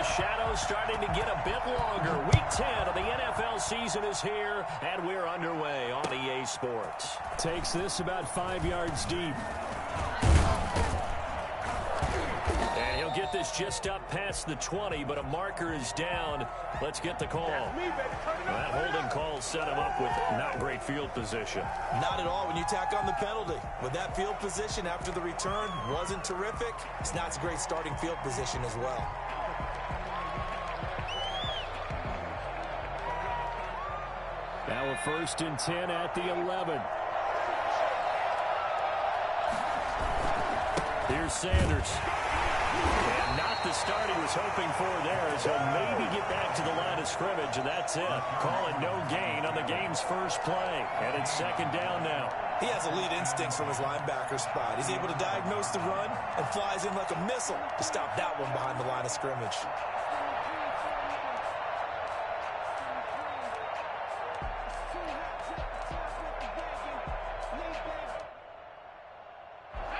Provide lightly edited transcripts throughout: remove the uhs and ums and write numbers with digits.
the shadows starting to get a bit longer. Week 10 of the NFL season is here, and we're underway on EA Sports. Takes this about 5 yards deep. And he'll get this just up past the 20, but a marker is down. Let's get the call. That holding call set him up with not great field position. Not at all when you tack on the penalty. With that field position after the return wasn't terrific, it's not a great starting field position as well. Now a 1st and 10 at the 11. Here's Sanders. And not the start he was hoping for there, as he'll maybe get back to the line of scrimmage, and that's it. Call it no gain on the game's first play. And it's 2nd down now. He has elite instincts from his linebacker spot. He's able to diagnose the run and flies in like a missile to stop that one behind the line of scrimmage.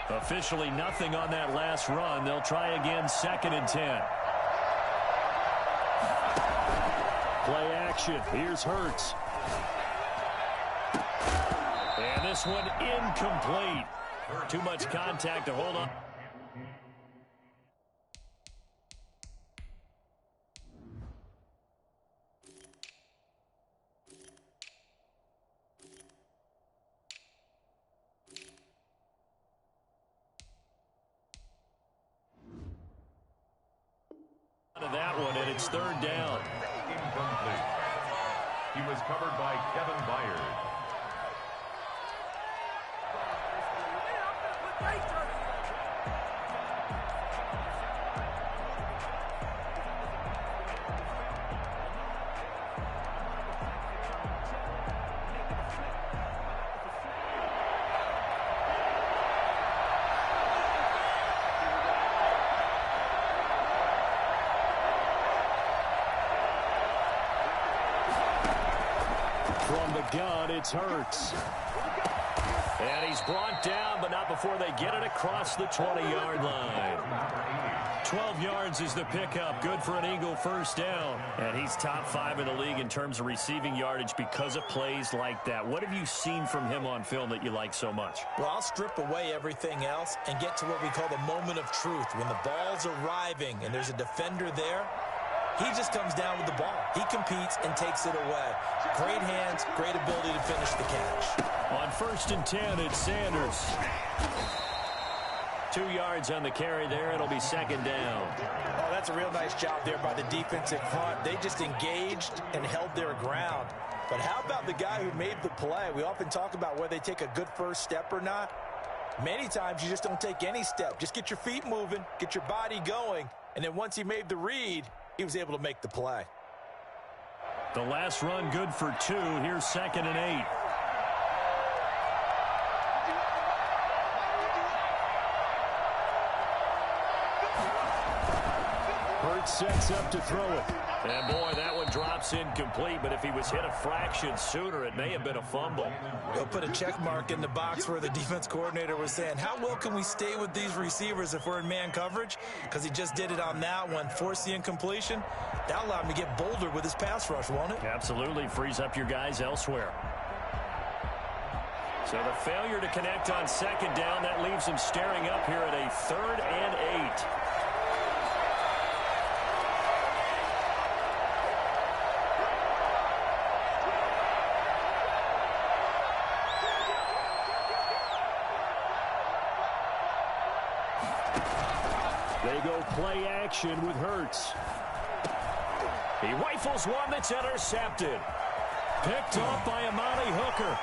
Officially nothing on that last run. They'll try again, 2nd and 10. Play action. Here's Hurts. And this one incomplete. Too much contact to hold on. That one, and it's 3rd down. Incomplete. He was covered by Kevin Byard. From the gun, it's Hurts. And he's brought down, but not before they get it across the 20-yard line. 12 yards is the pickup. Good for an Eagle 1st down. And he's top 5 in the league in terms of receiving yardage because of plays like that. What have you seen from him on film that you like so much? Well, I'll strip away everything else and get to what we call the moment of truth. When the ball's arriving and there's a defender there, he just comes down with the ball. He competes and takes it away. Great hands, great ability to finish the catch. On 1st and 10, it's Sanders. 2 yards on the carry there. It'll be 2nd down. Oh, that's a real nice job there by the defensive front. They just engaged and held their ground. But how about the guy who made the play? We often talk about whether they take a good first step or not. Many times you just don't take any step. Just get your feet moving, get your body going, and then once he made the read, he was able to make the play. The last run good for 2. Here's 2nd and 8. Hurts sets up to throw it. And boy, that one drops incomplete, but if he was hit a fraction sooner, it may have been a fumble. They'll put a check mark in the box where the defense coordinator was saying, how well can we stay with these receivers if we're in man coverage? Because he just did it on that one, forced the incompletion. That allowed him to get bolder with his pass rush, won't it? Absolutely, frees up your guys elsewhere. So the failure to connect on 2nd down, that leaves him staring up here at a 3rd and 8. They go play action with Hurts. He rifles one that's intercepted. Picked off by Amani Hooker.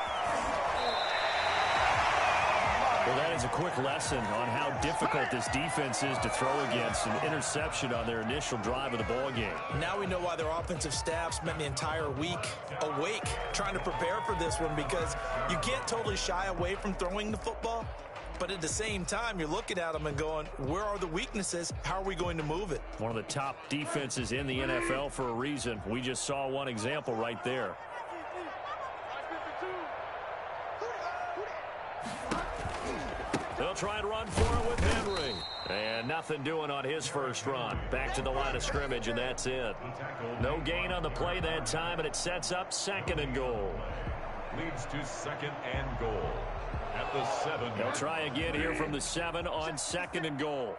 Well, that is a quick lesson on how difficult this defense is to throw against. An interception on their initial drive of the ball game. Now we know why their offensive staff spent the entire week awake trying to prepare for this one, because you can't totally shy away from throwing the football. But at the same time, you're looking at them and going, where are the weaknesses? How are we going to move it? One of the top defenses in the NFL for a reason. We just saw one example right there. They'll try and run for it with Henry. And nothing doing on his first run. Back to the line of scrimmage, and that's it. No gain on the play that time, and it sets up 2nd and goal. Leads to 2nd and goal. At the 7. They'll try again here from the 7 on 2nd and goal.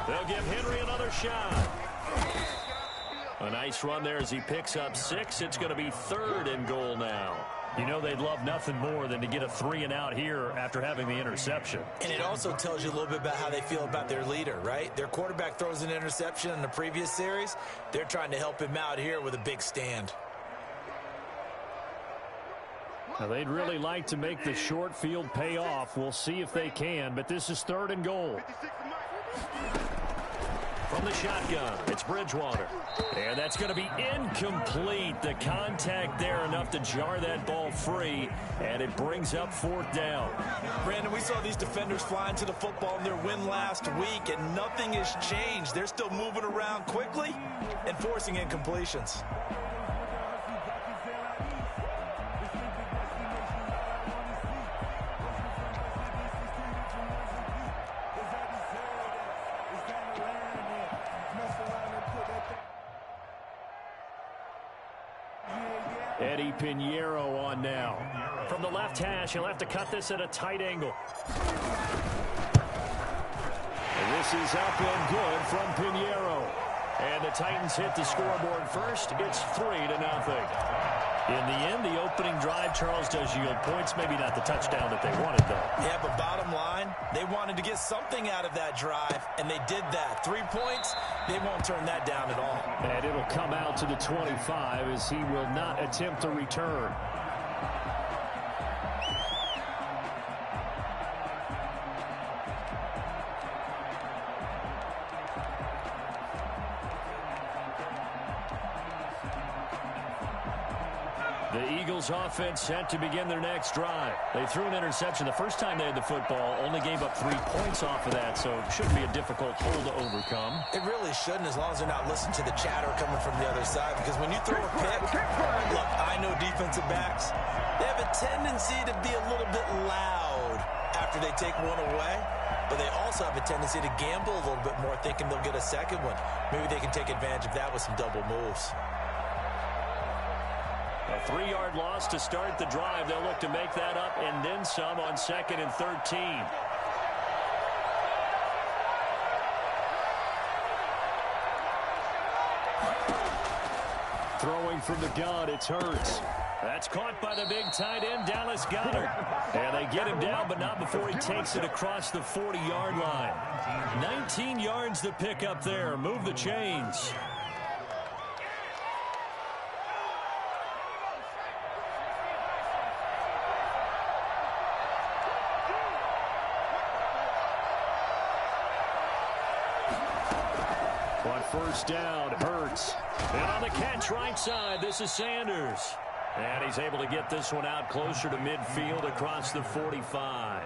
They'll give Henry another shot. A nice run there as he picks up 6. It's going to be 3rd and goal now. You know they'd love nothing more than to get a 3 and out here after having the interception. And it also tells you a little bit about how they feel about their leader, right? Their quarterback throws an interception in the previous series. They're trying to help him out here with a big stand. Now, they'd really like to make the short field pay off. We'll see if they can, but this is 3rd and goal. From the shotgun, it's Bridgewater. And that's going to be incomplete. The contact there enough to jar that ball free, and it brings up 4th down. Brandon, we saw these defenders flying to the football in their win last week, and nothing has changed. They're still moving around quickly and forcing incompletions. Eddie Pinheiro on now. From the left hash, he'll have to cut this at a tight angle. And this is up and good from Pinheiro. And the Titans hit the scoreboard first. It's 3-0. In the end, the opening drive, Charles, does yield points. Maybe not the touchdown that they wanted, though. Yeah, but bottom line, they wanted to get something out of that drive, and they did that. 3 points, they won't turn that down at all. And it'll come out to the 25 as he will not attempt a return. The Eagles offense set to begin their next drive. They threw an interception the first time they had the football, only gave up 3 points off of that, so it shouldn't be a difficult hole to overcome. It really shouldn't, as long as they're not listening to the chatter coming from the other side, because when you throw a pick, look, I know defensive backs, they have a tendency to be a little bit loud after they take one away, but they also have a tendency to gamble a little bit more, thinking they'll get a second one. Maybe they can take advantage of that with some double moves. A 3-yard loss to start the drive. They'll look to make that up and then some on 2nd and 13. Throwing from the gun, it's Hurts. That's caught by the big tight end, Dallas Goedert. And they get him down, but not before he takes it across the 40-yard line. 19 yards to pick up there. Move the chains. On 1st down, Hurts. And on the catch right side, this is Sanders. And he's able to get this one out closer to midfield across the 45.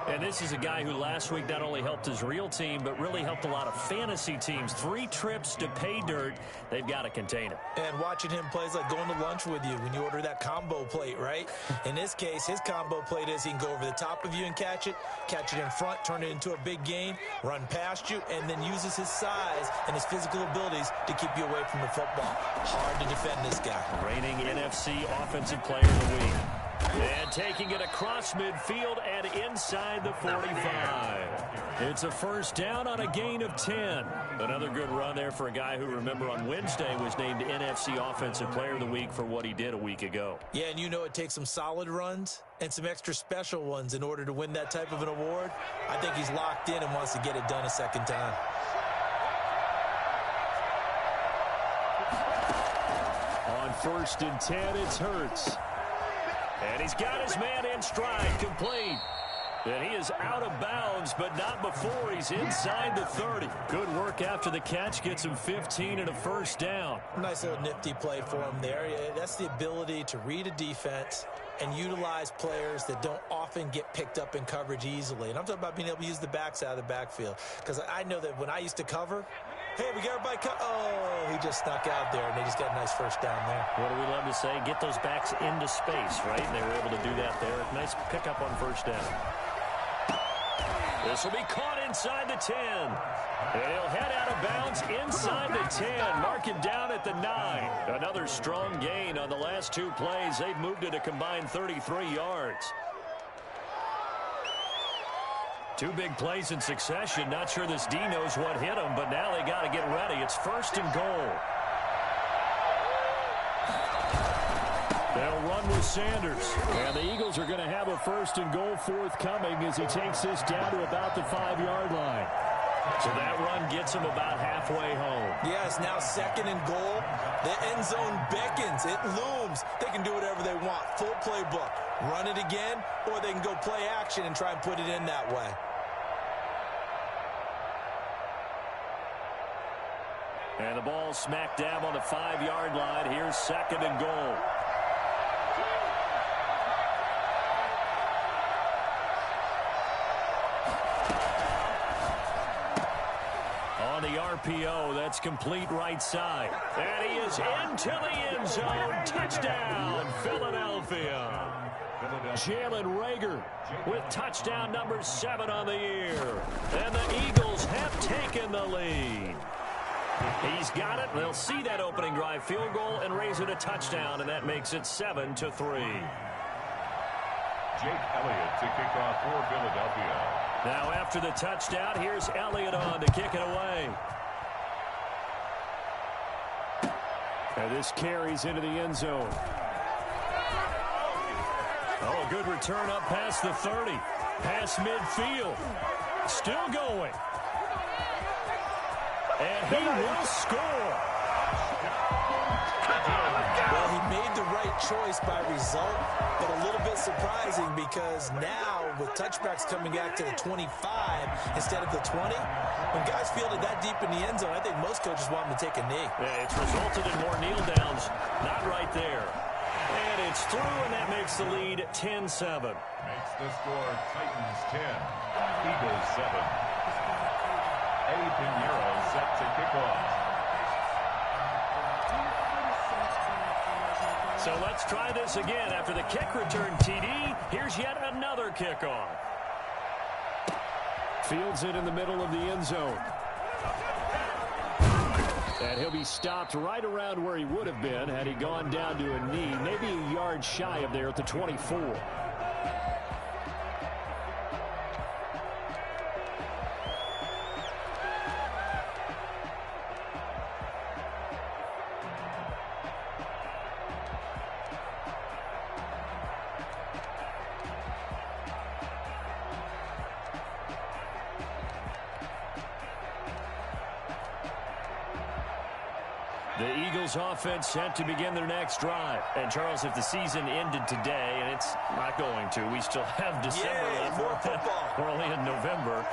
And this is a guy who last week not only helped his real team, but really helped a lot of fantasy teams. 3 trips to pay dirt. They've got to contain him. And watching him play is like going to lunch with you when you order that combo plate, right? In this case, his combo plate is he can go over the top of you and catch it in front, turn it into a big gain, run past you, and then uses his size and his physical abilities to keep you away from the football. Hard to defend this guy. Reigning NFC Offensive Player of the Week. And taking it across midfield and inside the 45. It's a 1st down on a gain of 10. Another good run there for a guy who, remember, on Wednesday was named NFC Offensive Player of the Week for what he did a week ago. Yeah, and you know it takes some solid runs and some extra special ones in order to win that type of an award. I think he's locked in and wants to get it done a second time. On 1st and 10, it's Hurts. And he's got his man in stride, complete. And he is out of bounds, but not before he's inside the 30. Good work after the catch, gets him 15 and a 1st down. Nice little nifty play for him there. That's the ability to read a defense and utilize players that don't often get picked up in coverage easily. And I'm talking about being able to use the backs out of the backfield. Because I know that when I used to cover, Hey, we got everybody cut. Oh, he just snuck out there, and they just got a nice first down there. What do we love to say? Get those backs into space, right? And they were able to do that there. Nice pickup on first down. This will be caught inside the 10. And he'll head out of bounds inside the 10. Mark it down at the 9. Another strong gain on the last two plays. They've moved it a combined 33 yards. Two big plays in succession. Not sure this D knows what hit him, but now they got to get ready. It's first and goal. They'll run with Sanders. And the Eagles are going to have a first and goal forthcoming as he takes this down to about the 5-yard line. So that run gets him about halfway home. Yeah, it's now second and goal. The end zone beckons. It looms. They can do whatever they want. Full playbook. Run it again, or they can go play action and try and put it in that way. And the ball smack dab on the 5-yard line. Here's second and goal. On the RPO, that's complete right side. And he is into the end zone. Touchdown, Philadelphia. Jalen Reagor with touchdown number 7 on the year. And the Eagles have taken the lead. He's got it. They'll see that opening drive field goal and raise it a touchdown, and that makes it 7-3. Jake Elliott to kick off for Philadelphia. Now after the touchdown, here's Elliott on to kick it away. And this carries into the end zone. Oh, a good return up past the 30. Past midfield. Still going. And he will score. Well, he made the right choice by result, but a little bit surprising because now with touchbacks coming back to the 25 instead of the 20, when guys field it that deep in the end zone, I think most coaches want them to take a knee. Yeah, it's resulted in more kneel downs. Not right there. And it's through, and that makes the lead 10-7. Makes the score Titans 10, Eagles 7. A. Pinheiro set to kick off. So let's try this again. After the kick return TD, here's yet another kickoff. Fields it in the middle of the end zone. And he'll be stopped right around where he would have been had he gone down to a knee, maybe a yard shy of there at the 24. The Eagles offense set to begin their next drive. And, Charles, if the season ended today, and it's not going to, we still have December left. More football. We're only in November.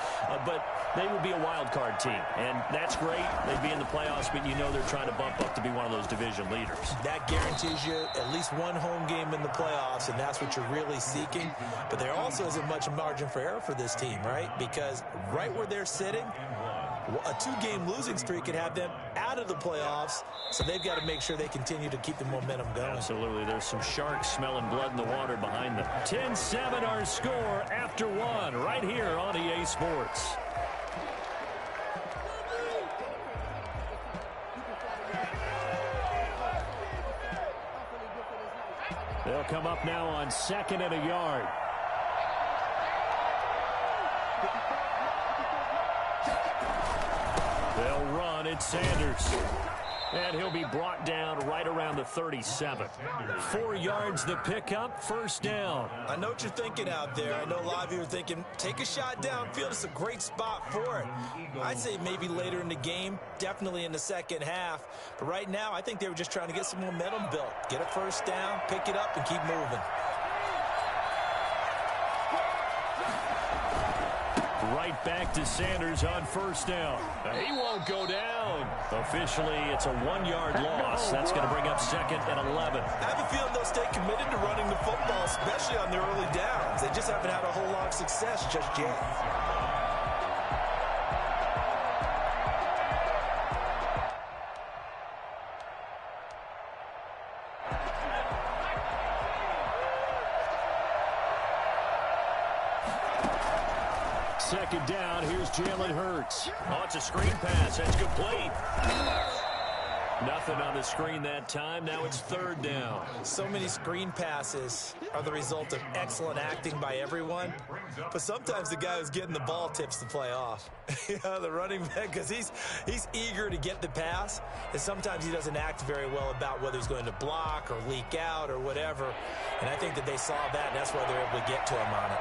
But they would be a wild card team. And that's great. They'd be in the playoffs, but you know they're trying to bump up to be one of those division leaders. That guarantees you at least one home game in the playoffs, and that's what you're really seeking. But there also isn't much margin for error for this team, right? Because right where they're sitting, a 2-game losing streak could have them out of the playoffs, so they've got to make sure they continue to keep the momentum going. Absolutely. There's some sharks smelling blood in the water behind them. 10-7 our score after 1 right here on EA Sports. They'll come up now on 2nd and a yard. They'll run. It's Sanders. And he'll be brought down right around the 37. 4 yards the pickup, first down. I know what you're thinking out there. I know a lot of you are thinking, take a shot downfield. It's a great spot for it. I'd say maybe later in the game, definitely in the second half. But right now, I think they were just trying to get some momentum built. Get a first down, pick it up, and keep moving. Right back to Sanders on first down. He won't go down. Officially, it's a 1-yard loss. That's going to bring up 2nd and 11. I have a feeling they'll stay committed to running the football, especially on their early downs. They just haven't had a whole lot of success just yet. second down. Here's Jalen Hurts. Oh, it's a screen pass. That's complete. Nothing on the screen that time. Now it's third down. So many screen passes are the result of excellent acting by everyone. But sometimes the guy who's getting the ball tips the play off. The running back, because he's eager to get the pass. And sometimes he doesn't act very well about whether he's going to block or leak out or whatever. And I think that they saw that, and that's why they're able to get to him on it.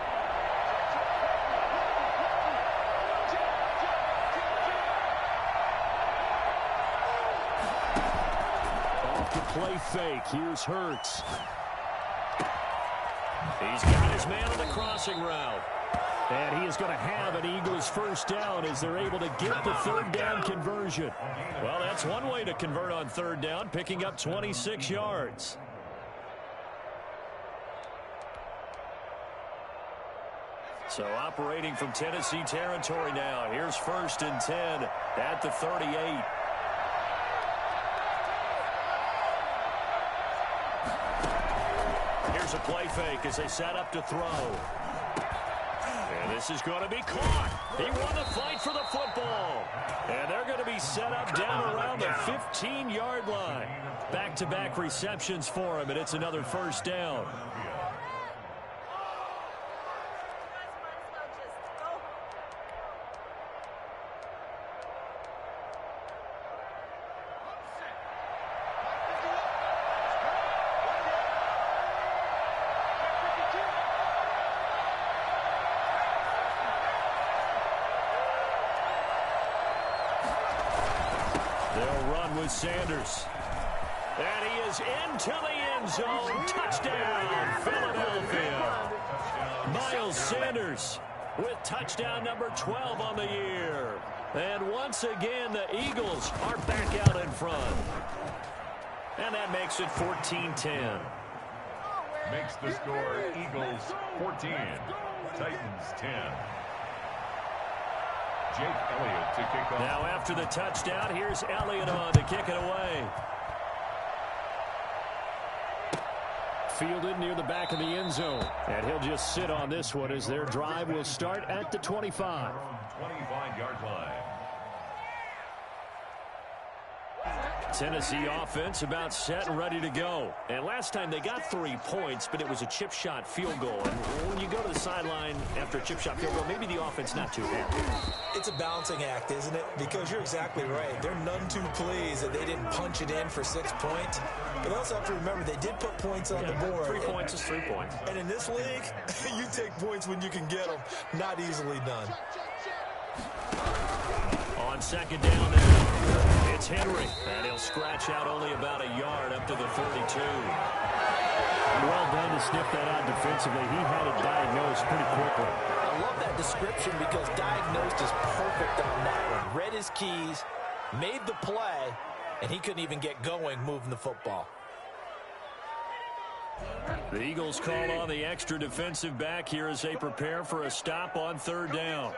Play fake. Here's Hurts. He's got his man on the crossing route. And he is going to have an Eagles first down as they're able to get the third down conversion. Well, that's one way to convert on third down, picking up 26 yards. So operating from Tennessee territory now. Here's 1st and 10 at the 38. Here's a play fake as they set up to throw. And this is going to be caught. He won the fight for the football. And they're going to be set up down around the 15-yard line. Back-to-back receptions for him, and it's another first down. Sanders. And he is into the end zone. Touchdown, Philadelphia. Miles Sanders with touchdown number 12 on the year. And once again, the Eagles are back out in front. And that makes it 14-10. Makes the score Eagles 14, Titans 10. Jake Elliott to kick off. Now after the touchdown, here's Elliott on to kick it away. Fielded near the back of the end zone. And he'll just sit on this one as their drive will start at the 25. 25-yard line. Tennessee offense about set and ready to go. And last time they got 3 points, but it was a chip shot field goal. And when you go to the sideline after a chip shot field goal, maybe the offense not too happy. It's a balancing act, isn't it? Because you're exactly right. They're none too pleased that they didn't punch it in for 6 points. But also have to remember they did put points on the board. 3 points is 3 points. And in this league, you take points when you can get them. Not easily done. On second down there, it's Henry. And he'll scratch out only about a yard up to the 32. Well done to sniff that out defensively. He had it diagnosed pretty quickly. I love that description because diagnosed is perfect on that one. Read his keys, made the play, and he couldn't even get going moving the football. The Eagles call on the extra defensive back here as they prepare for a stop on third down.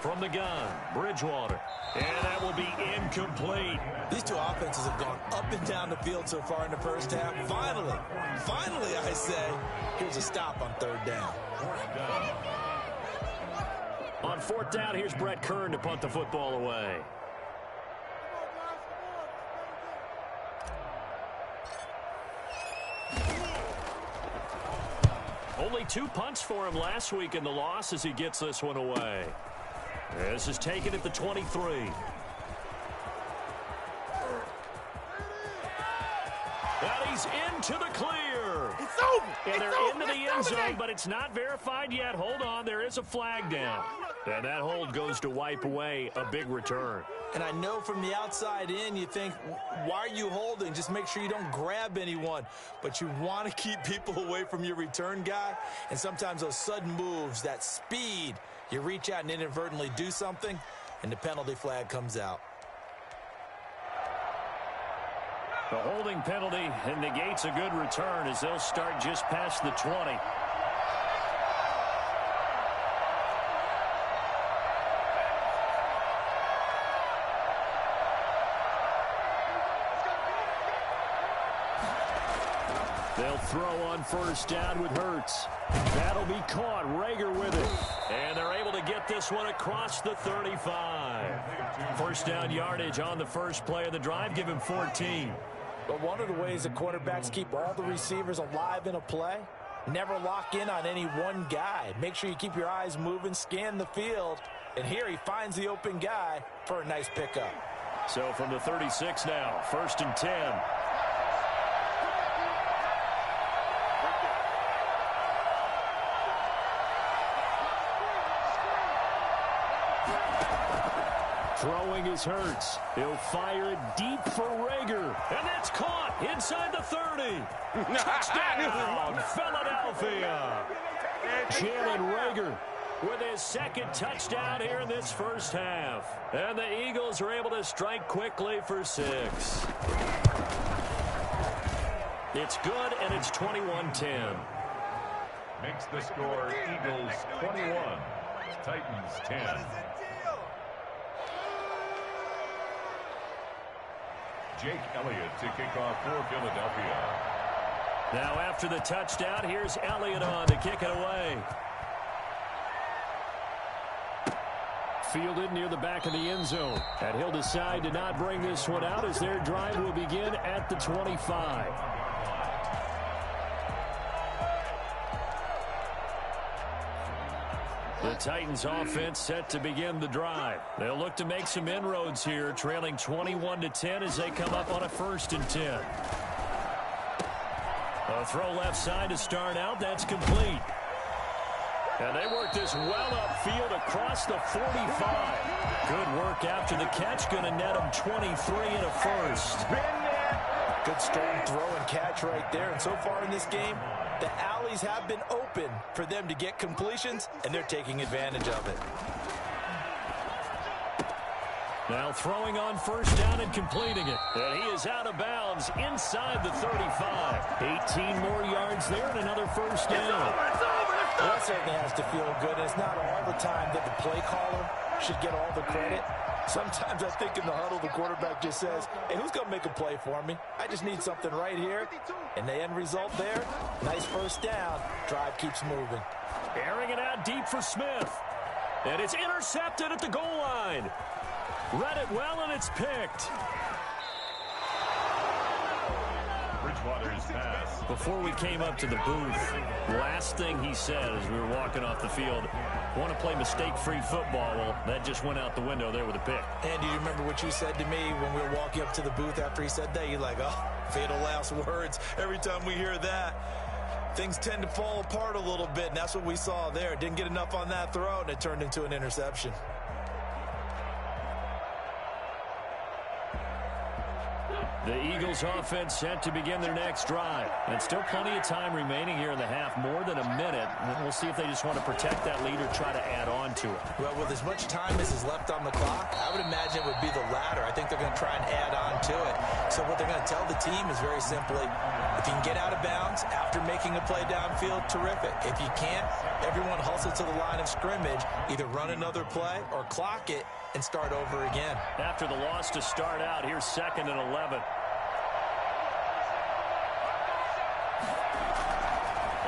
From the gun, Bridgewater. And that will be incomplete. These two offenses have gone up and down the field so far in the first half. Finally, I say, here's a stop on third down. On fourth down, here's Brett Kern to punt the football away. Only 2 punts for him last week in the loss as he gets this one away. This is taken at the 23. And he's into the clear. It's over. And they're into the end zone, but it's not verified yet. Hold on, there is a flag down. And that hold goes to wipe away a big return. And I know from the outside in, you think, why are you holding? Just make sure you don't grab anyone. But you want to keep people away from your return guy. And sometimes those sudden moves, that speed, you reach out and inadvertently do something, and the penalty flag comes out. The holding penalty negates a good return as they'll start just past the 20. They'll throw on first down with Hurts. That'll be caught. Rager with it. And they're able to get this one across the 35. First down yardage on the first play of the drive. Give him 14. But one of the ways the quarterbacks keep all the receivers alive in a play, never lock in on any one guy. Make sure you keep your eyes moving, scan the field. And here he finds the open guy for a nice pickup. So from the 36 now, 1st and 10. Throwing is Hurts. He'll fire it deep for Rager. And that's caught inside the 30. Touchdown, Philadelphia. Jalen Rager with his second touchdown here in this first half. And the Eagles are able to strike quickly for 6. It's good, and it's 21-10. Makes the score Eagles 21, Titans 10. Jake Elliott to kick off for Philadelphia. Now after the touchdown, here's Elliott on to kick it away. Fielded near the back of the end zone. And he'll decide to not bring this one out as their drive will begin at the 25. The Titans offense set to begin the drive. They'll look to make some inroads here, trailing 21-10 as they come up on a 1st and 10. A throw left side to start out. That's complete. And they work this well upfield across the 45. Good work after the catch. Going to net them 23 and a first. Good strong throw and catch right there. And so far in this game, the alleys have been open for them to get completions, and they're taking advantage of it. Now throwing on first down and completing it. And he is out of bounds inside the 35. 18 more yards there and another first down. Well, that certainly has to feel good. It's not all the time that the play caller should get all the credit. Sometimes I think in the huddle, the quarterback just says, hey, who's going to make a play for me? I just need something right here. And the end result there, nice first down. Drive keeps moving. Airing it out deep for Smith. And it's intercepted at the goal line. Read it well, and it's picked. Bridgewater's pass. Before we came up to the booth, last thing he said as we were walking off the field, want to play mistake-free football. Well, that just went out the window there with a pick. And do you remember what you said to me when we were walking up to the booth after he said that? You're like, oh, fatal last words. Every time we hear that, things tend to fall apart a little bit, and that's what we saw there. Didn't get enough on that throw, and it turned into an interception. The Eagles offense set to begin their next drive. And still plenty of time remaining here in the half, more than a minute. We'll see if they just want to protect that lead or try to add on to it. Well, with as much time as is left on the clock, I would imagine it would be the latter. I think they're going to try and add on to it. So what they're going to tell the team is very simply, if you can get out of bounds after making a play downfield, terrific. If you can't, everyone hustle to the line of scrimmage, either run another play or clock it and start over again. After the loss to start out, here's 2nd and 11.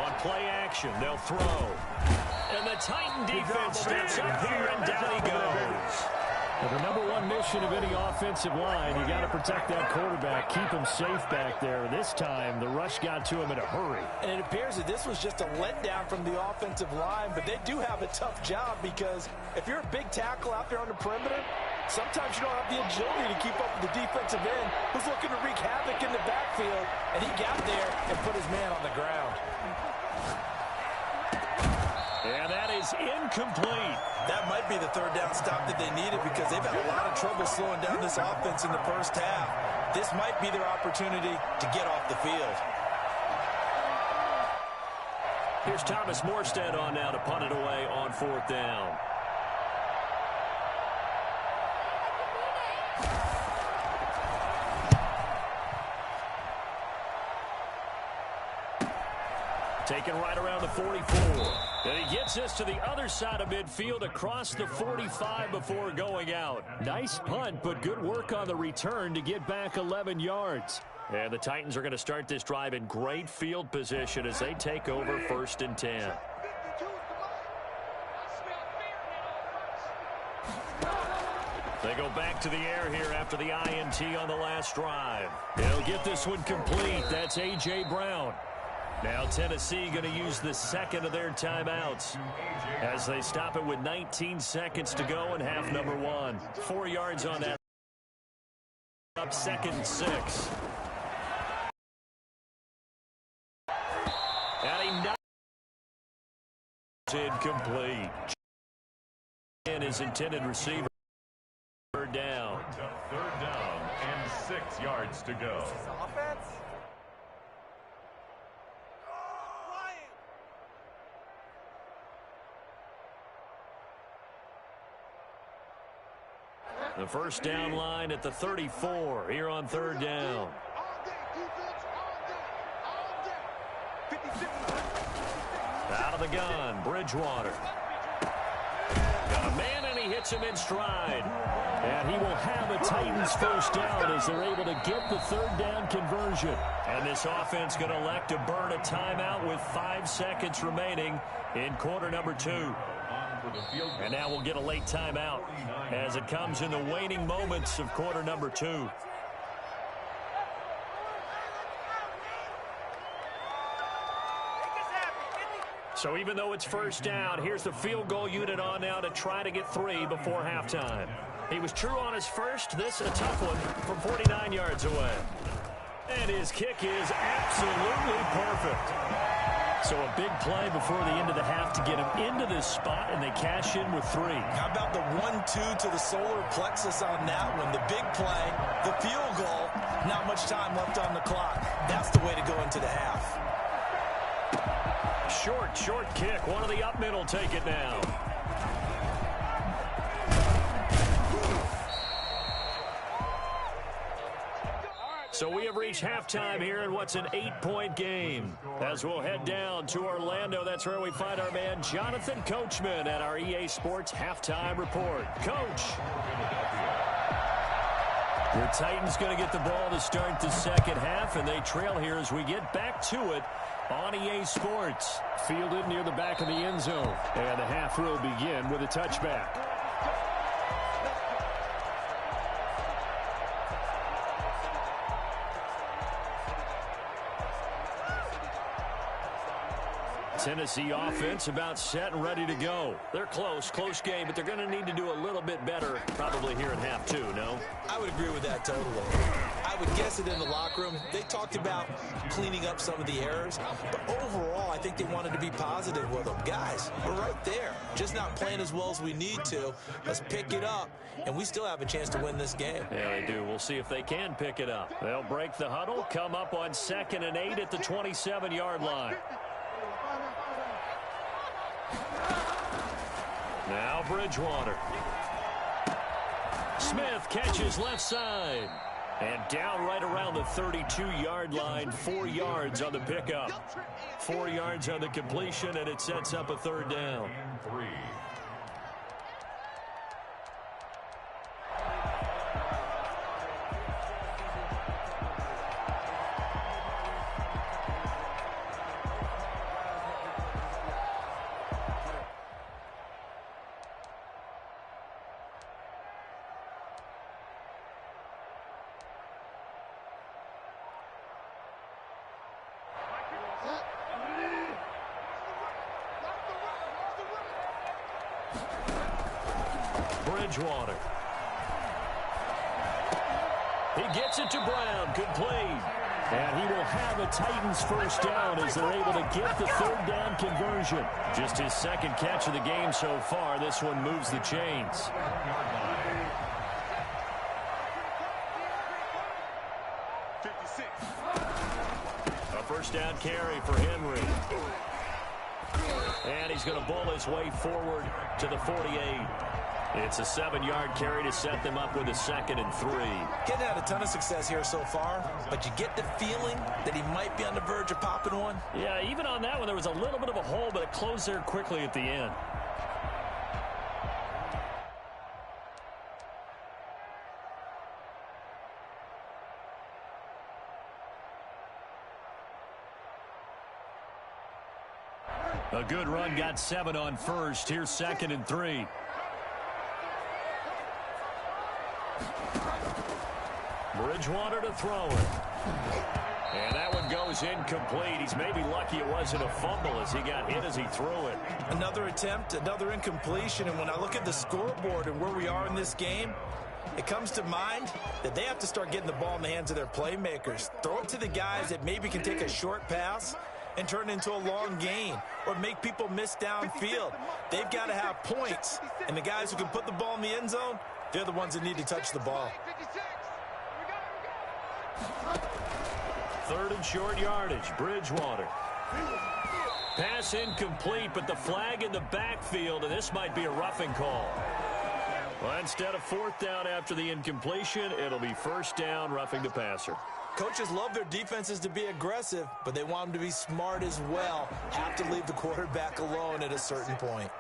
On play action, they'll throw. And the Titan defense steps up here, and down he goes. Well, the #1 mission of any offensive line, you got to protect that quarterback, keep him safe back there. This time, the rush got to him in a hurry. And it appears that this was just a letdown from the offensive line, but they do have a tough job because if you're a big tackle out there on the perimeter, sometimes you don't have the agility to keep up with the defensive end who's looking to wreak havoc in the backfield, and he got there and put his man on the ground. And that is incomplete. That might be the third down stop that they needed because they've had a lot of trouble slowing down this offense in the first half. This might be their opportunity to get off the field. Here's Thomas Morstead on now to punt it away on 4th down. Taken right around the 44. And he gets this to the other side of midfield across the 45 before going out. Nice punt, but good work on the return to get back 11 yards. And the Titans are going to start this drive in great field position as they take over 1st and 10. They go back to the air here after the INT on the last drive. They'll get this one complete. That's A.J. Brown. Now Tennessee going to use the second of their timeouts as they stop it with 19 seconds to go in half number 1. 4 yards on that. Up 2nd and 6. And he incomplete. And his intended receiver. Third down. 3rd down and 6 yards to go. The first down line at the 34 here on 3rd down. Out of the gun, Bridgewater. Got a man, and he hits him in stride. And he will have a Titans first down as they're able to get the 3rd down conversion. And this offense going to elect to burn a timeout with 5 seconds remaining in quarter number 2. And now we'll get a late timeout as it comes in the waning moments of quarter number 2. So even though it's first down, here's the field goal unit on now to try to get 3 before halftime. He was true on his first. This a tough one from 49 yards away. And his kick is absolutely perfect. So a big play before the end of the half to get him into this spot, and they cash in with 3. How about the 1-2 to the solar plexus on that one? The big play, the field goal, not much time left on the clock. That's the way to go into the half. Short kick. One of the up middle take it now. So we have reached halftime here in what's an 8-point game. As we'll head down to Orlando, that's where we find our man Jonathan Coachman at our EA Sports Halftime Report. Coach. Your Titans going to get the ball to start the second half, and they trail here as we get back to it on EA Sports. Fielded near the back of the end zone. And the half will begin with a touchback. Tennessee offense about set and ready to go. They're close game, but they're going to need to do a little bit better probably here in half 2, no? I would agree with that totally. I would guess it in the locker room. They talked about cleaning up some of the errors, but overall, I think they wanted to be positive with them. Guys, we're right there. Just not playing as well as we need to. Let's pick it up, and we still have a chance to win this game. Yeah, they do. We'll see if they can pick it up. They'll break the huddle, come up on 2nd and 8 at the 27-yard line. Now Bridgewater. Smith catches left side. And down right around the 32-yard line, 4 yards on the pickup. 4 yards on the completion, and it sets up a 3rd down. 3. Bridgewater. He gets it to Brown. Good play. And he will have a Titans first down as they're able to get the 3rd down conversion. Just his 2nd catch of the game so far. This one moves the chains. A first down carry for Henry. And he's going to bowl his way forward to the 48. It's a 7-yard carry to set them up with a 2nd and 3. Getting had a ton of success here so far, but you get the feeling that he might be on the verge of popping one. Yeah, even on that one, there was a little bit of a hole, but it closed there quickly at the end. A good run got 7 on first. Here's 2nd and 3. Bridgewater to throw it. And that one goes incomplete. He's maybe lucky it wasn't a fumble as he got hit as he threw it. Another attempt, another incompletion. And when I look at the scoreboard and where we are in this game, it comes to mind that they have to start getting the ball in the hands of their playmakers. Throw it to the guys that maybe can take a short pass and turn it into a long gain or make people miss downfield. They've got to have points. And the guys who can put the ball in the end zone, they're the ones that need to touch the ball. 3rd and short yardage. Bridgewater. Pass incomplete, but the flag in the backfield, and this might be a roughing call. Well, instead of 4th down after the incompletion, it'll be 1st down, roughing the passer. Coaches love their defenses to be aggressive, but they want them to be smart as well. Have to leave the quarterback alone at a certain point.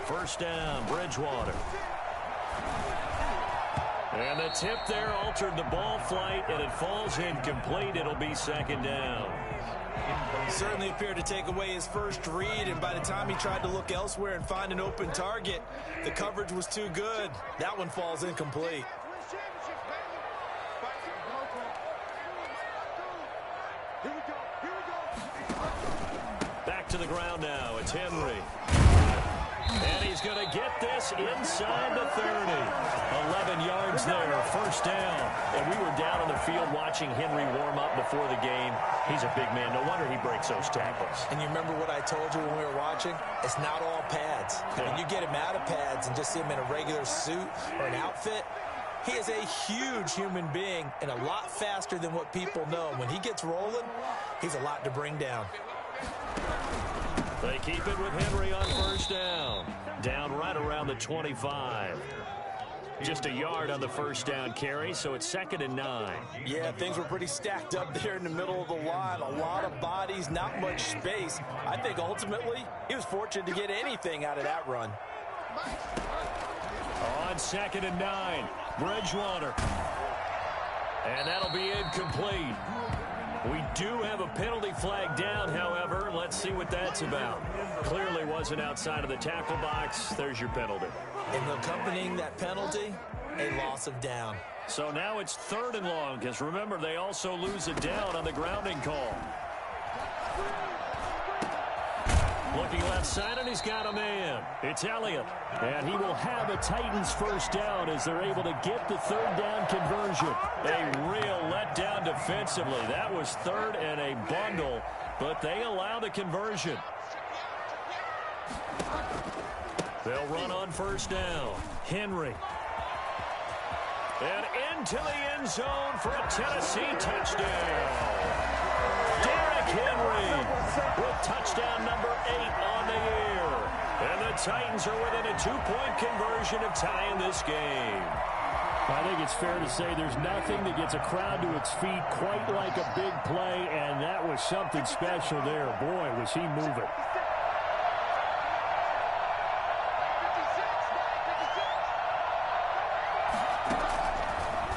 1st down, Bridgewater. And the tip there altered the ball flight, and it falls incomplete. It'll be 2nd down. Certainly appeared to take away his first read, and by the time he tried to look elsewhere and find an open target, the coverage was too good. That one falls incomplete. Back to the ground now. It's Henry. And he's going to get this inside the 30. 11 yards there, 1st down. And we were down on the field watching Henry warm up before the game. He's a big man. No wonder he breaks those tackles. And you remember what I told you when we were watching? It's not all pads. When you get him out of pads and just see him in a regular suit or an outfit, he is a huge human being and a lot faster than what people know. When he gets rolling, he's a lot to bring down. They keep it with Henry on 1st down. Down right around the 25. Just a yard on the 1st down carry, so it's 2nd and 9. Yeah, things were pretty stacked up there in the middle of the line. A lot of bodies, not much space. I think ultimately he was fortunate to get anything out of that run. On 2nd and 9, Bridgewater. And that'll be incomplete. We do have a penalty flag down, however. Let's see what that's about. Clearly wasn't outside of the tackle box. There's your penalty. And accompanying that penalty, a loss of down. So now it's 3rd and long, because remember, they also lose a down on the grounding call. Looking left side, and he's got a man. It's Elliott. And he will have a Titans 1st down as they're able to get the 3rd down conversion. A real letdown defensively. That was 3rd and a bundle, but they allow the conversion. They'll run on 1st down. Henry. And into the end zone for a Tennessee touchdown. Derrick Henry with touchdown number 8 on the year. And the Titans are within a 2-point conversion of tying this game. I think it's fair to say there's nothing that gets a crowd to its feet quite like a big play, and that was something special there. Boy, was he moving.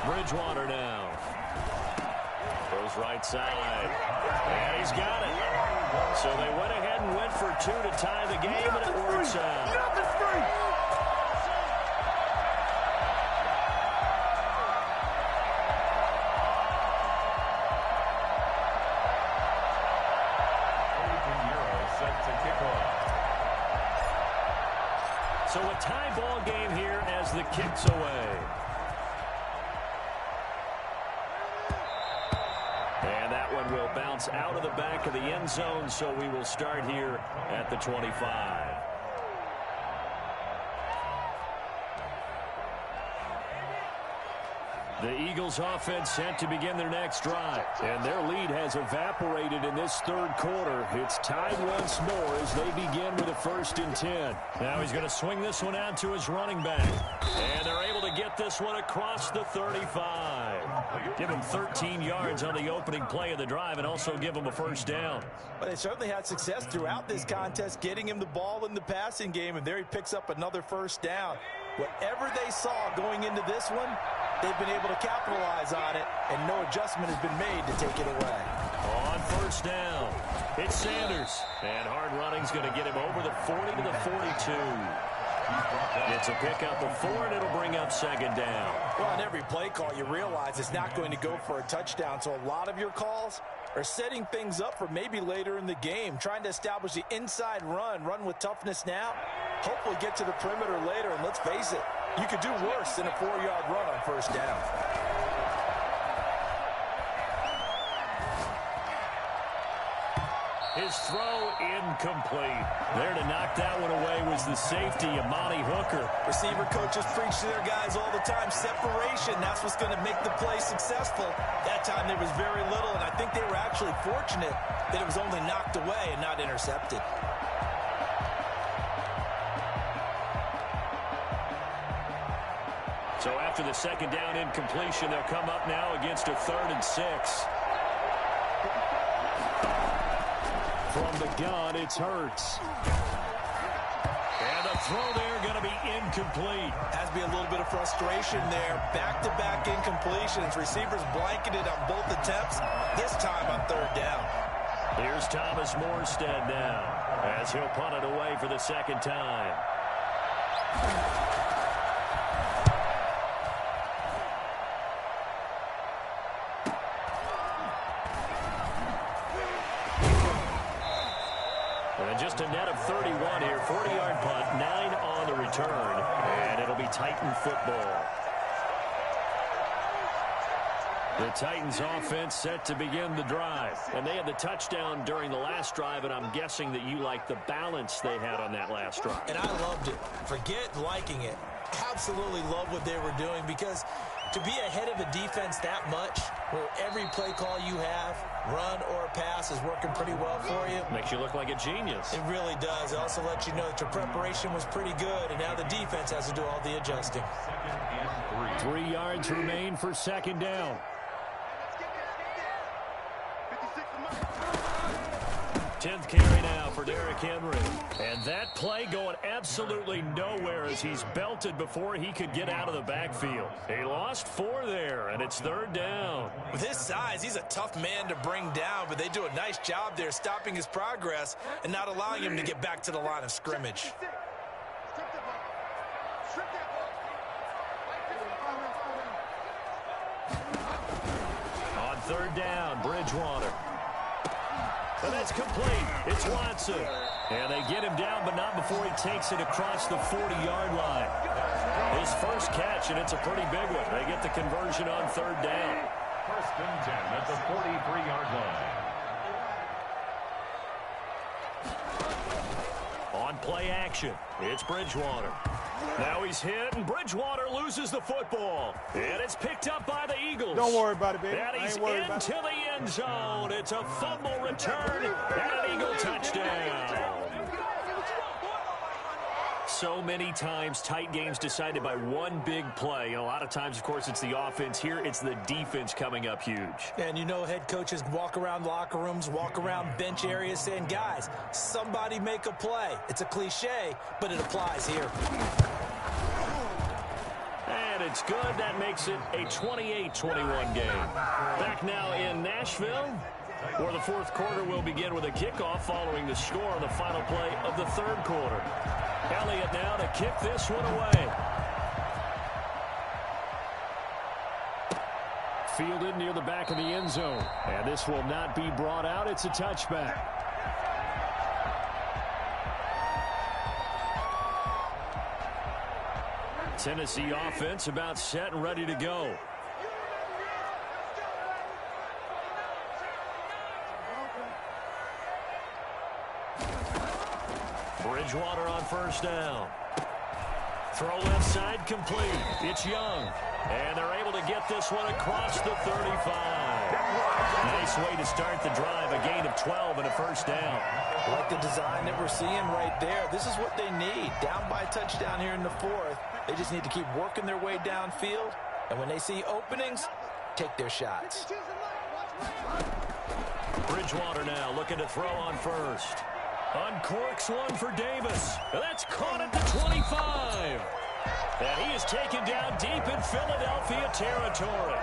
Bridgewater now. Goes right side. And he's got it. So they went ahead and went for 2 to tie the game, and it works out. So a tie ball game here as the kick's away. And that one will bounce out of the back of the end zone, so we will start here at the 25. The Eagles offense set to begin their next drive. And their lead has evaporated in this 3rd quarter. It's tied once more as they begin with a 1st and 10. Now he's going to swing this one out to his running back. And they're able to get this one across the 35. Give him 13 yards on the opening play of the drive and also give him a 1st down. But they certainly had success throughout this contest getting him the ball in the passing game, and there he picks up another 1st down. Whatever they saw going into this one, they've been able to capitalize on it, and no adjustment has been made to take it away. On first down. It's Sanders. And hard running's going to get him over the 40 to the 42. It's a pickup of 4, and it'll bring up second down. Well, on every play call, you realize it's not going to go for a touchdown. So a lot of your calls are setting things up for maybe later in the game, trying to establish the inside run with toughness now, hopefully get to the perimeter later. And let's face it, you could do worse than a 4-yard run on first down. His throw incomplete. There to knock that one away was the safety, Amani Hooker. Receiver coaches preach to their guys all the time. Separation, that's what's going to make the play successful. That time there was very little, and I think they were actually fortunate that it was only knocked away and not intercepted. So after the second down incompletion, they'll come up now against a 3rd and 6. From the gun, it's Hurts. And the throw there going to be incomplete. Has to be a little bit of frustration there. Back-to-back incompletions. Receivers blanketed on both attempts, this time on 3rd down. Here's Thomas Morstead now, as he'll punt it away for the second time. And just a net of 31 here. 40-yard punt, 9 on the return. And it'll be Titan football. The Titans offense set to begin the drive. And they had the touchdown during the last drive, and I'm guessing that you like the balance they had on that last drive. And I loved it. Forget liking it. Absolutely love what they were doing, because to be ahead of a defense that much, where every play call you have, run or pass, is working pretty well for you. Makes you look like a genius. It really does. It also lets you know that your preparation was pretty good, and now the defense has to do all the adjusting. 3 yards remain for second down. 10th carry now for Derrick Henry. And that play going absolutely nowhere as he's belted before he could get out of the backfield. He lost 4 there, and it's 3rd down. With his size, he's a tough man to bring down, but they do a nice job there stopping his progress and not allowing him to get back to the line of scrimmage. On 3rd down, Bridgewater. And that's complete. It's Watson. And they get him down, but not before he takes it across the 40-yard line. His first catch, and it's a pretty big one. They get the conversion on 3rd down. 1st and 10 at the 43-yard line. On play action, it's Bridgewater. Now he's hit, and Bridgewater loses the football. And it's picked up by the Eagles. Don't worry about it, baby. And he's into the end zone. It's a fumble return and an Eagle touchdown. So many times tight games decided by one big play. And a lot of times, of course, it's the offense. Here, it's the defense coming up huge. And you know, head coaches walk around locker rooms, walk around bench areas saying, guys, somebody make a play. It's a cliche, but it applies here. And it's good. That makes it a 28-21 game. Back now in Nashville, where the 4th quarter will begin with a kickoff following the score on the final play of the 3rd quarter. Elliott now to kick this one away. Fielded near the back of the end zone. And this will not be brought out. It's a touchback. Tennessee offense about set and ready to go. Bridgewater on 1st down. Throw left side complete. It's Young. And they're able to get this one across the 35. Nice way to start the drive. A gain of 12 and a 1st down. Like the design that we're seeing right there. This is what they need. Down by a touchdown here in the 4th. They just need to keep working their way downfield. And when they see openings, take their shots. Bridgewater now looking to throw on 1st. Uncorks one for Davis. That's caught at the 25. And he is taken down deep in Philadelphia territory.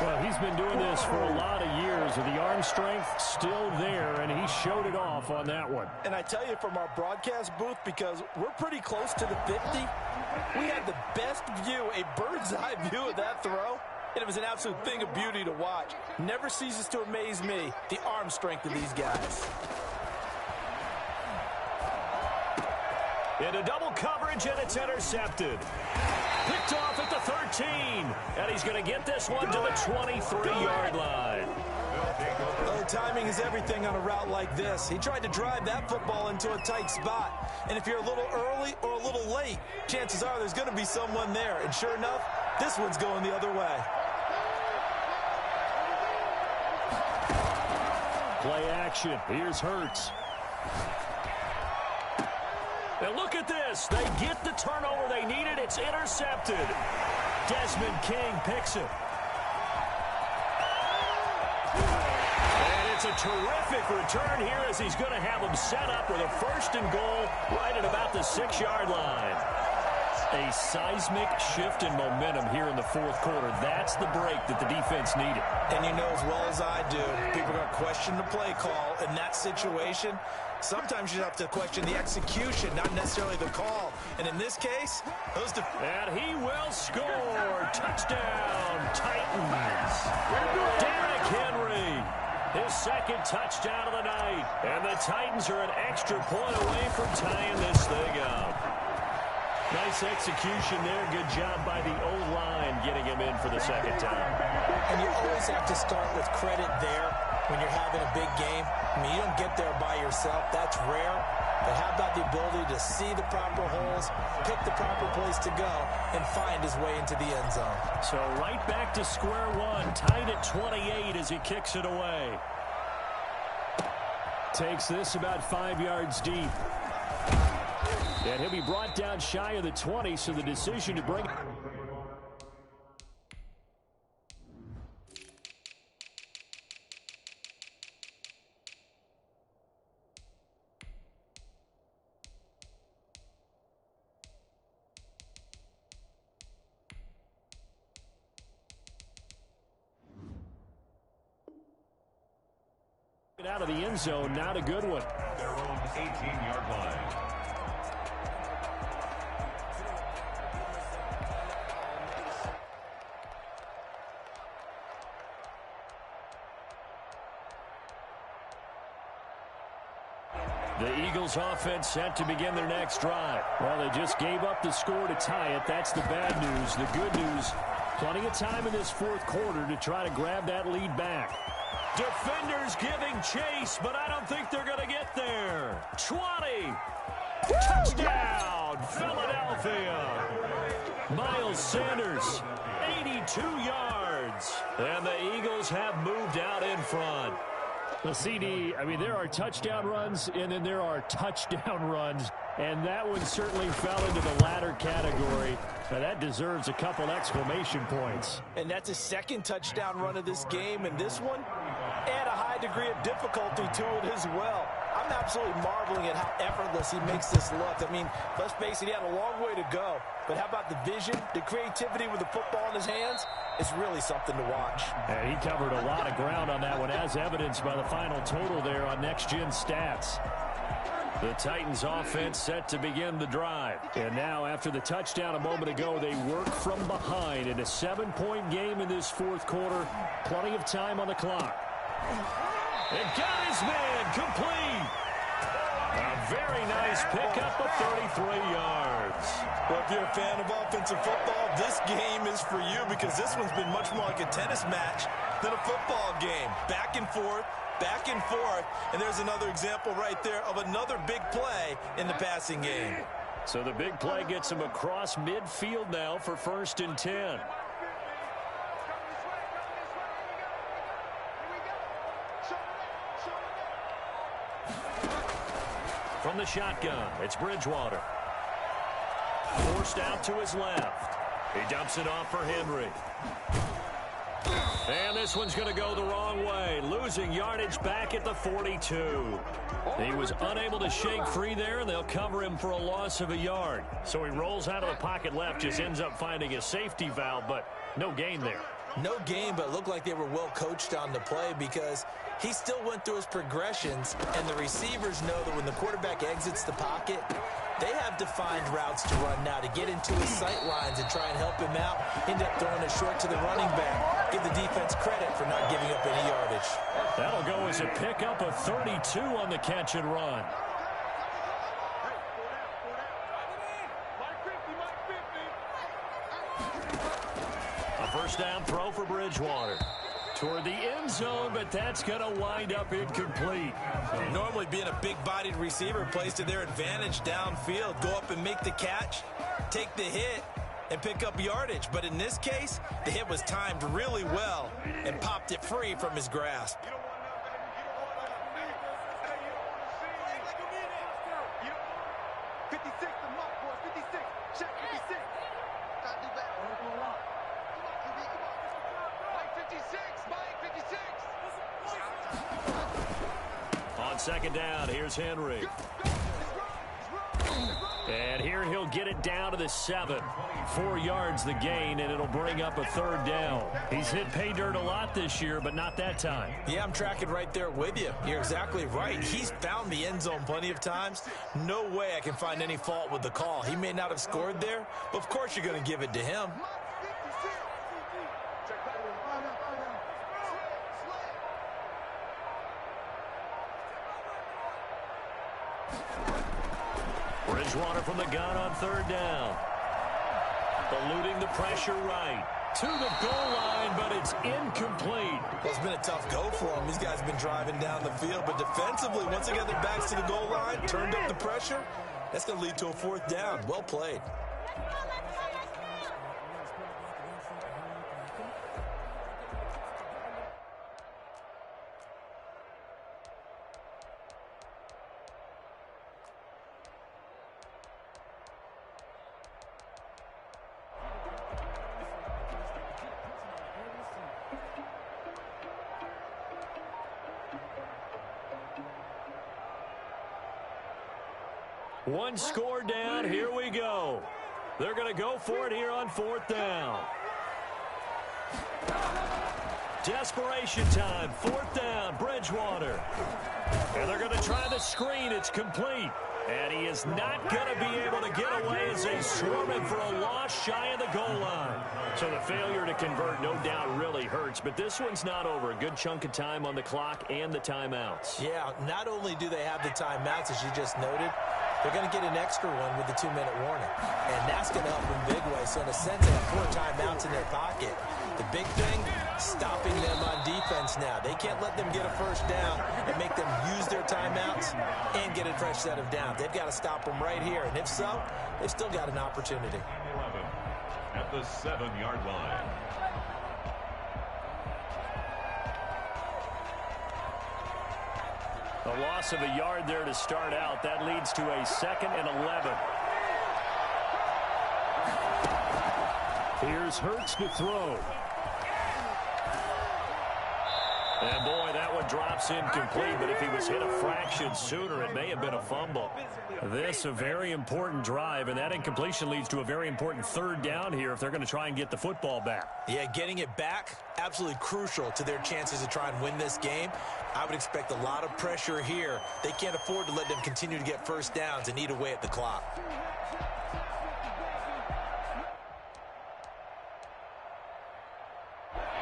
Well, he's been doing this for a lot of years, and the arm strength still there, and he showed it off on that one. And I tell you from our broadcast booth, because we're pretty close to the 50, we had the best view, a bird's-eye view of that throw, and it was an absolute thing of beauty to watch. Never ceases to amaze me, the arm strength of these guys. Into double coverage, and it's intercepted. Picked off at the 13, and he's going to get this one to the 23-yard line. Oh, timing is everything on a route like this. He tried to drive that football into a tight spot, and if you're a little early or a little late, chances are there's going to be someone there, and sure enough, this one's going the other way. Play action. Here's Hurts. And look at this. They get the turnover they needed. It's intercepted. Desmond King picks it. And it's a terrific return here as he's going to have them set up with a 1st and goal right at about the 6-yard line. A seismic shift in momentum here in the 4th quarter. That's the break that the defense needed. And you know as well as I do, people are going to question the play call in that situation. Sometimes you have to question the execution, not necessarily the call. And in this case, and he will score. Touchdown, Titans. Derrick Henry, his 2nd touchdown of the night. And the Titans are an extra point away from tying this thing up. Nice execution there. Good job by the O-line getting him in for the 2nd time. And you always have to start with credit there when you're having a big game. I mean, you don't get there by yourself. That's rare. But how about the ability to see the proper holes, pick the proper place to go, and find his way into the end zone? So right back to square one, tied at 28 as he kicks it away. Takes this about 5 yards deep. And he'll be brought down shy of the 20, so the decision to bring it out of the end zone. Not a good one. Their own 18-yard line. The Eagles offense set to begin their next drive. Well, they just gave up the score to tie it. That's the bad news. The good news, plenty of time in this 4th quarter to try to grab that lead back. Defenders giving chase, but I don't think they're going to get there. 20. Touchdown, Philadelphia. Miles Sanders, 82 yards. And the Eagles have moved out in front. The CD, I mean, there are touchdown runs, and then there are touchdown runs, and that one certainly fell into the latter category. Now, that deserves a couple exclamation points. And that's his 2nd touchdown run of this game, and this one, add a high degree of difficulty to it as well. I'm absolutely marveling at how effortless he makes this look. I mean, let's face it, he had a long way to go. But how about the vision, the creativity with the football in his hands? It's really something to watch. And he covered a lot of ground on that one, as evidenced by the final total there on NextGen Stats. The Titans offense set to begin the drive. And now, after the touchdown a moment ago, they work from behind in a 7-point game in this 4th quarter. Plenty of time on the clock. And got his man complete. A very nice pickup of 33 yards. Well, if you're a fan of offensive football, this game is for you because this one's been much more like a tennis match than a football game. Back and forth, and there's another example right there of another big play in the passing game. So the big play gets him across midfield now for 1st and 10. From the shotgun, it's Bridgewater. Forced out to his left. He dumps it off for Henry. And this one's going to go the wrong way. Losing yardage back at the 42. He was unable to shake free there, and they'll cover him for a loss of a yard. So he rolls out of the pocket left, just ends up finding a safety valve, but no gain there. No game, but it looked like they were well coached on the play because he still went through his progressions, and the receivers know that when the quarterback exits the pocket, they have defined routes to run now to get into his sight lines and try and help him out. End up throwing it short to the running back. Give the defense credit for not giving up any yardage. That'll go as a pickup of 32 on the catch and run. A first down throw for Bridgewater. Toward the end zone, but that's going to wind up incomplete. Normally being a big-bodied receiver plays to their advantage downfield. Go up and make the catch, take the hit, and pick up yardage. But in this case, the hit was timed really well and popped it free from his grasp. Second down, here's Henry. And here he'll get it down to the 7. 4 yards the gain, and it'll bring up a third down. He's hit pay dirt a lot this year, but not that time. Yeah, I'm tracking right there with you. You're exactly right. He's found the end zone plenty of times. No way I can find any fault with the call. He may not have scored there, but of course you're going to give it to him. Bridgewater from the gun on third down. Eluding the pressure right. To the goal line, but it's incomplete. Well, it's been a tough go for them. These guys have been driving down the field, but defensively, once they got their backs to the goal line, turned up the pressure, that's going to lead to a fourth down. Well played. One score down. Here we go. They're going to go for it here on fourth down. Desperation time. Fourth down. Bridgewater. And they're going to try the screen. It's complete. And he is not going to be able to get away as they swarm him for a loss shy of the goal line. So the failure to convert no doubt really hurts, but this one's not over. A good chunk of time on the clock and the timeouts. Yeah, not only do they have the timeouts, as you just noted, they're going to get an extra one with the 2-minute warning. And that's going to help in big ways. So in a sense, they have 4 timeouts in their pocket. The big thing, stopping them on defense now. They can't let them get a first down and make them use their timeouts and get a fresh set of downs. They've got to stop them right here. And if so, they've still got an opportunity. 11 at the 7-yard line. A loss of a yard there to start out. That leads to a 2nd and 11. Here's Hurts to throw. And boy, that one drops incomplete, but if he was hit a fraction sooner, it may have been a fumble. This a very important drive, and that incompletion leads to a very important third down here if they're going to try and get the football back. Yeah, getting it back, absolutely crucial to their chances to try and win this game. I would expect a lot of pressure here. They can't afford to let them continue to get first downs and eat away at the clock.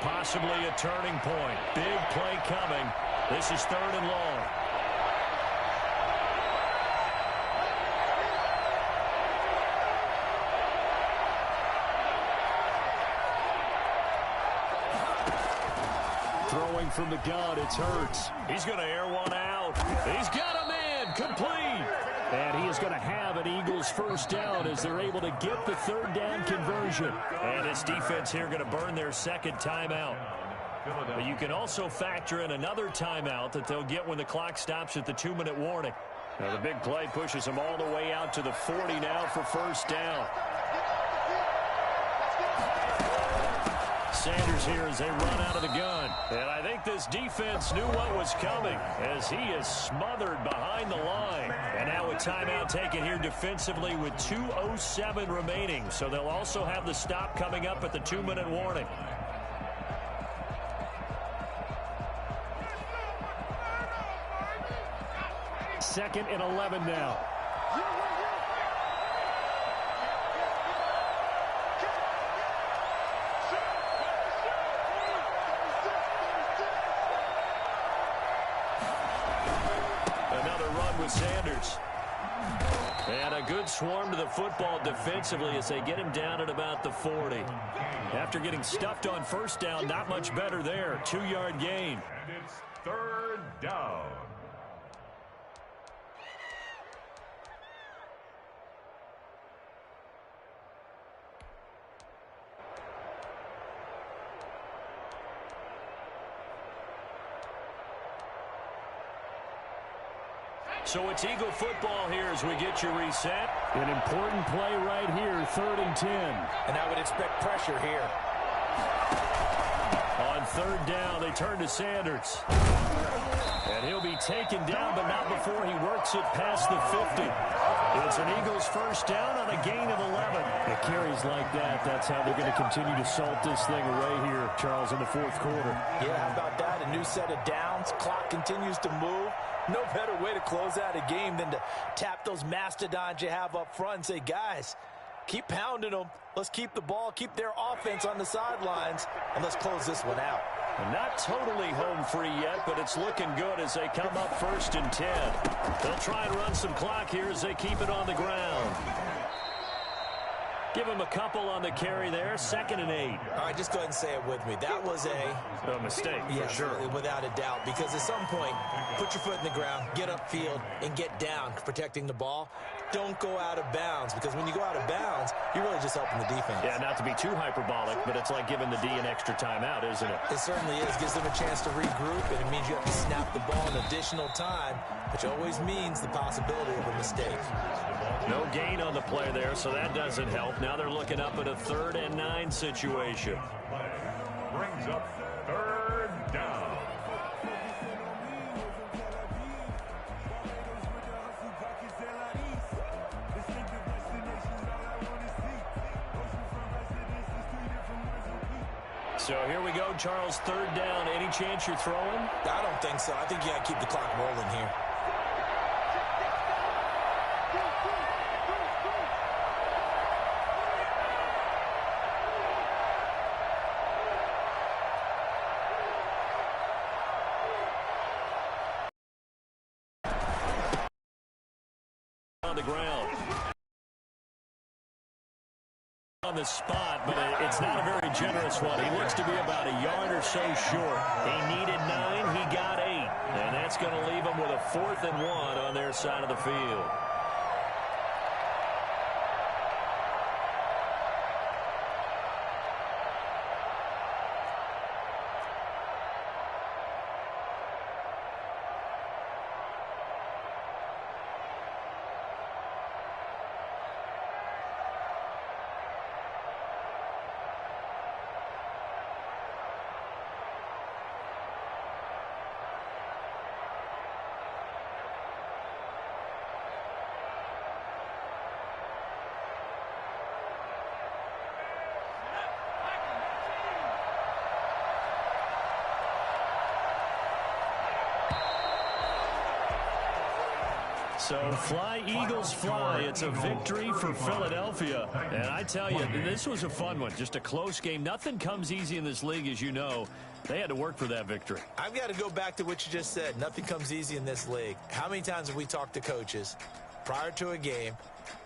Possibly a turning point. Big play coming. This is 3rd and long. Throwing from the gun, it's Hurts. He's going to air one out. He's got him in. Complete. And he is going to have an Eagles first down as they're able to get the third down conversion. And this defense here going to burn their 2nd timeout. But you can also factor in another timeout that they'll get when the clock stops at the 2-minute warning. Now the big play pushes them all the way out to the 40 now for first down. Sanders here as they run out of the gun. And I think this defense knew what was coming as he is smothered behind the line. And now a timeout taken here defensively with 2:07 remaining. So they'll also have the stop coming up at the 2-minute warning. 2nd and 11 now. Another run with Sanders. And a good swarm to the football defensively as they get him down at about the 40. After getting stuffed on first down, not much better there. 2-yard gain. And it's 3rd down. So it's Eagle football here as we get you reset. An important play right here, 3rd and 10. And I would expect pressure here. On 3rd down, they turn to Sanders. And he'll be taken down, but not before he works it past the 50. It's an Eagles first down on a gain of 11. It carries like that. That's how they're going to continue to salt this thing away here, Charles, in the 4th quarter. Yeah, how about that? A new set of downs. Clock continues to move. No better way to close out a game than to tap those mastodons you have up front and say, guys, keep pounding them. Let's keep the ball, keep their offense on the sidelines, and let's close this one out. Not totally home free yet, but it's looking good as they come up 1st and 10. They'll try and run some clock here as they keep it on the ground. Give him a couple on the carry there. 2nd and 8. All right, just go ahead and say it with me. That was a mistake, yeah, for sure. Without a doubt, because at some point, put your foot in the ground, get upfield, and get down protecting the ball. Don't go out of bounds, because when you go out of bounds, you're really just helping the defense. Yeah, not to be too hyperbolic, but it's like giving the D an extra timeout, isn't it? It certainly is. Gives them a chance to regroup, and it means you have to snap the ball an additional time, which always means the possibility of a mistake. No gain on the play there, so that doesn't help. Now they're looking up at a 3rd and 9 situation. Brings up 3rd down. So here we go, Charles, 3rd down. Any chance you're throwing? I don't think so. I think you got to keep the clock rolling here. On the ground. On the spot, but it's not a very generous one. He looks to be about a yard or so short. He needed 9, he got 8. And that's going to leave him with a 4th and 1 on their side of the field. So fly, Eagles, fly. It's a victory for Philadelphia. And I tell you, this was a fun one. Just a close game. Nothing comes easy in this league, as you know. They had to work for that victory. I've got to go back to what you just said. Nothing comes easy in this league. How many times have we talked to coaches prior to a game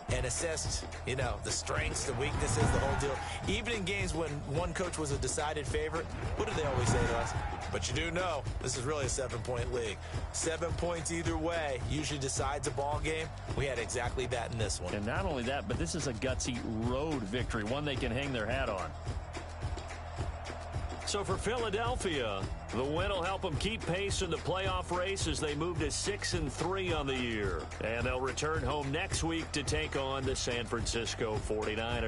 and assessed, you know, the strengths, the weaknesses, the whole deal? Even in games when one coach was a decided favorite, what do they always say to us? But you do know this is really a 7-point league. 7 points either way usually decides a ball game. We had exactly that in this one. And not only that, but this is a gutsy road victory, one they can hang their hat on. So for Philadelphia, the win will help them keep pace in the playoff race as they move to 6-3 on the year. And they'll return home next week to take on the San Francisco 49ers.